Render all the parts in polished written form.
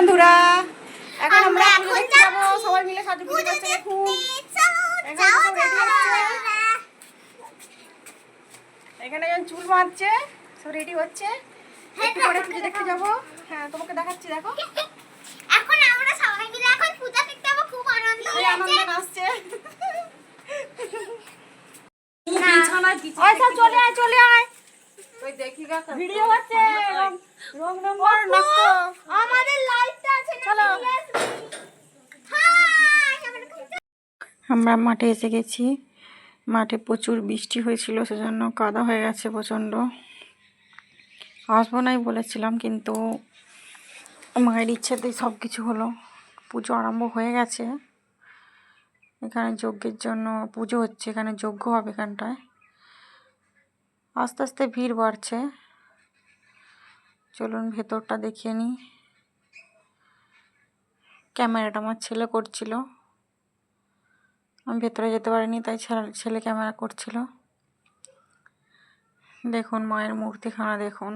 বন্ধুরা, এখন আমরা পুজো দেখতে যাবো। সবাই মিলে সাজুগুজু করছে। দেখুন এখানে যখন চুল বাঁধছে, সব রেডি হচ্ছে। একটু পরে পুজো দেখতে যাবো। হ্যাঁ, তোমাকে দেখাচ্ছি, দেখো। এখন আমরা সবাই মিলে এখন পূজা দেখতে যাবো, খুব আনন্দ হচ্ছে। আনন্দ আসছে। আচ্ছা, চলে আয়, চলে আয়। ভিডিও হচ্ছে। রং নম্বর নাকো। আমাদের লাইটটা আছে না? চলো। আমরা মাঠে এসে গেছি। মাঠে প্রচুর বৃষ্টি হয়েছিল, সেজন্য কাদা হয়ে গেছে প্রচণ্ড। আসবো নাই বলেছিলাম, কিন্তু মায়ের ইচ্ছাতেই সব কিছু হলো। পুজো আরম্ভ হয়ে গেছে। এখানে যজ্ঞের জন্য পুজো হচ্ছে, এখানে যজ্ঞ হবে এখানটায়। আস্তে আস্তে ভিড় বাড়ছে। চলুন ভেতরটা দেখিয়ে নিই। ক্যামেরাটা আমার ছেলে করছিল, আমি ভেতরে যেতে পারিনি, তাই ছেলে ক্যামেরা করছিল। দেখুন মায়ের মূর্তিখানা দেখুন।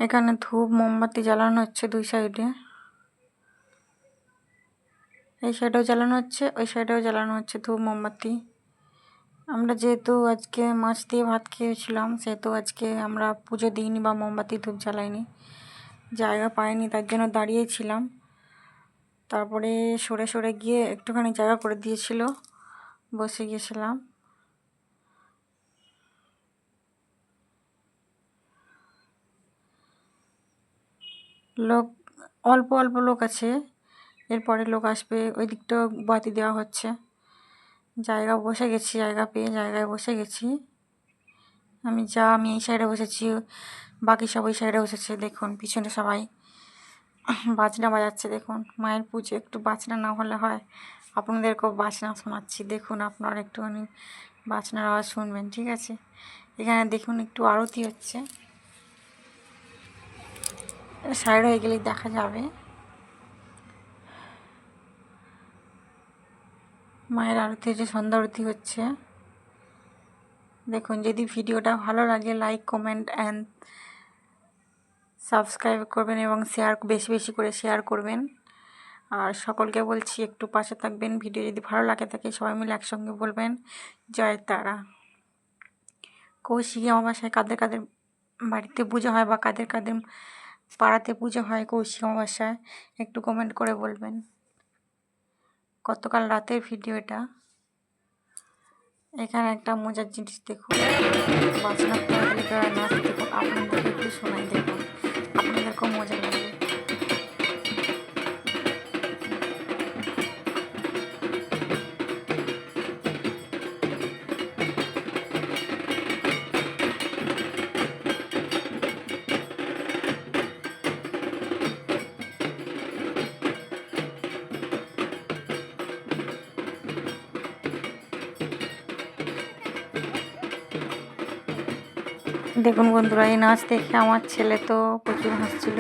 এখানে ধূপ মোমবাতি জ্বালানো হচ্ছে দুই সাইডে। এই সাইডেও জ্বালানো হচ্ছে, ওই সাইডেও জ্বালানো হচ্ছে ধূপ মোমবাতি। আমরা যেহেতু আজকে মাছ দিয়ে ভাত খেয়েছিলাম, সেহেতু আজকে আমরা পুজো দিইনি বা মোমবাতি ধূপ জ্বালাইনি। জায়গা পাইনি, তার জন্য দাঁড়িয়েছিলাম। তারপরে সরে সরে গিয়ে একটুখানি জায়গা করে দিয়েছিল, বসে গিয়েছিলাম। লোক অল্প অল্প লোক আছে, এরপরে লোক আসবে। ওই দিকটাও বাতি দেওয়া হচ্ছে। জায়গা বসে গেছি, জায়গা পেয়ে জায়গায় বসে গেছি। আমি এই সাইডে বসেছি, বাকি সব ওই সাইডে বসেছে। দেখুন পিছনে সবাই বাজনা বাজাচ্ছে। দেখুন মায়ের পুজো, একটু বাজনা না হলে হয়। আপনাদেরকেও বাজনা শোনাচ্ছি, দেখুন আপনারা একটুখানি বাজনার আওয়াজ শুনবেন, ঠিক আছে? এখানে দেখুন একটু আরতি হচ্ছে, সাইড হয়ে গেলেই দেখা যাবে। মায়ের আরতি হচ্ছে, সন্ধ্যা আরতি হচ্ছে। দেখুন, যদি ভিডিওটা ভালো লাগে লাইক কমেন্ট অ্যান্ড সাবস্ক্রাইব করবেন এবং শেয়ার, বেশি বেশি করে শেয়ার করবেন। আর সকলকে বলছি একটু পাশে থাকবেন। ভিডিও যদি ভালো লাগে থাকে সবাই মিলে একসঙ্গে বলবেন জয় তারা। কৌশিকী অমাবস্যায় কাদের কাদের বাড়িতে পুজো হয় বা কাদের কাদের পাড়াতে পুজো হয় কৌশিকী অমাবস্যায়, একটু কমেন্ট করে বলবেন। গতকাল রাতের ভিডিও এটা। এখানে একটা মজার জিনিস দেখুন, বাজনা নাচ দেখুন, আপনাদেরকে একটু শোনাই, দেখুন আপনাদেরকেও মজা লাগবে। দেখুন বন্ধুরা, এই নাচ দেখে আমার ছেলে তো প্রচুর হাসছিল।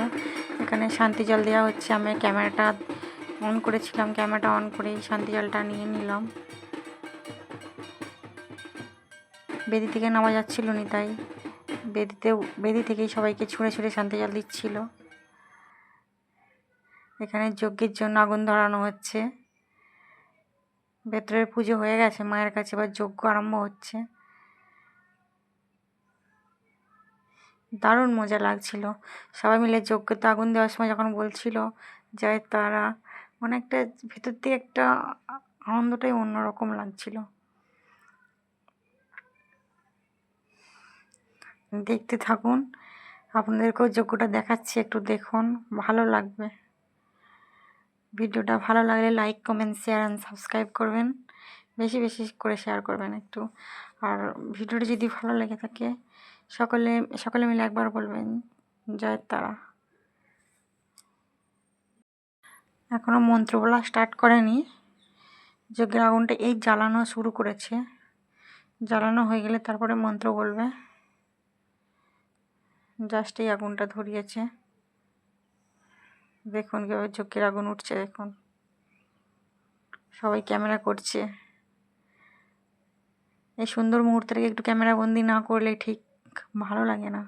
এখানে শান্তি জল দেওয়া হচ্ছে। আমি ক্যামেরাটা অন করেছিলাম, ক্যামেরাটা অন করেই শান্তি জলটা নিয়ে নিলাম। বেদি থেকে নামা যাচ্ছিল না, তাই বেদি থেকেই সবাইকে ছুঁড়ে ছুঁড়ে শান্তি জল দিচ্ছিল। এখানে যজ্ঞের জন্য আগুন ধরানো হচ্ছে। ভেতরের পুজো হয়ে গেছে মায়ের কাছে, এবার যজ্ঞ আরম্ভ হচ্ছে। দারুণ মজা লাগছিল। সবাই মিলে যজ্ঞতে আগুন দেওয়ার সময় যখন বলছিল জয় তারা, মানে একটা ভেতর দিয়ে একটা আনন্দটাই অন্যরকম লাগছিল। দেখতে থাকুন, আপনাদেরকেও যজ্ঞটা দেখাচ্ছি, একটু দেখুন, ভালো লাগবে। ভিডিওটা ভালো লাগলে like comment share and subscribe করবেন, বেশি বেশি করে শেয়ার করবেন একটু। আর ভিডিওটা যদি ভালো লেগে থাকে সকলে মিলে একবার বলবেন জয় তারা। এখনও মন্ত্র বলা স্টার্ট করেনি, যজ্ঞের আগুনটা এই জ্বালানো শুরু করেছে। জ্বালানো হয়ে গেলে তারপরে মন্ত্র বলবে। জাস্ট এই আগুনটা ধরিয়েছে। দেখুন কীভাবে যজ্ঞের আগুন উঠছে, দেখুন সবাই ক্যামেরা করছে। এই সুন্দর মুহূর্তটাকে একটু ক্যামেরা বন্দি না করলে ঠিক ভালো লাগে না।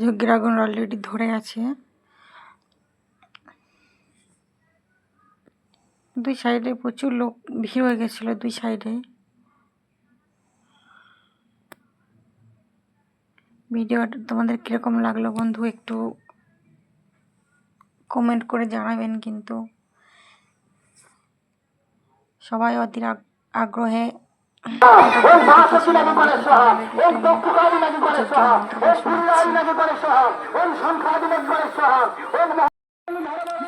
যজ্ঞের আগুন অলরেডি ধরে আছে। দুই সাইডে প্রচুর লোক ভিড় হয়ে গেছিল দুই সাইডে। ভিডিওটা তোমাদের কীরকম লাগলো বন্ধু একটু কমেন্ট করে জানাবেন। কিন্তু সবাই অধীর আগ্রহে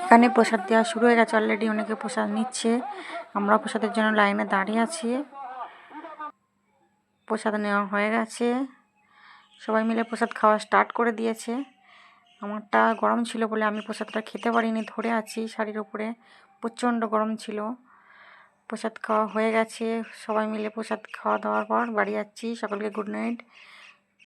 এখানে প্রসাদ দেওয়া শুরু হয়ে গেছে অলরেডি, অনেকে প্রসাদ নিচ্ছে। আমরা প্রসাদের জন্য লাইনে দাঁড়িয়ে আছি। প্রসাদ নেওয়া হয়ে গেছে, সবাই মিলে প্রসাদ খাওয়া স্টার্ট করে দিয়েছে। আমারটা গরম ছিল বলে আমি প্রসাদটা খেতে পারিনি, ধরে আছি শাড়ির ওপরে, প্রচণ্ড গরম ছিল। প্রসাদ খাওয়া হয়ে গেছে, সবাই মিলে প্রসাদ খাওয়া দাওয়ার পর বাড়ি যাচ্ছি। সকলকে গুড নাইট।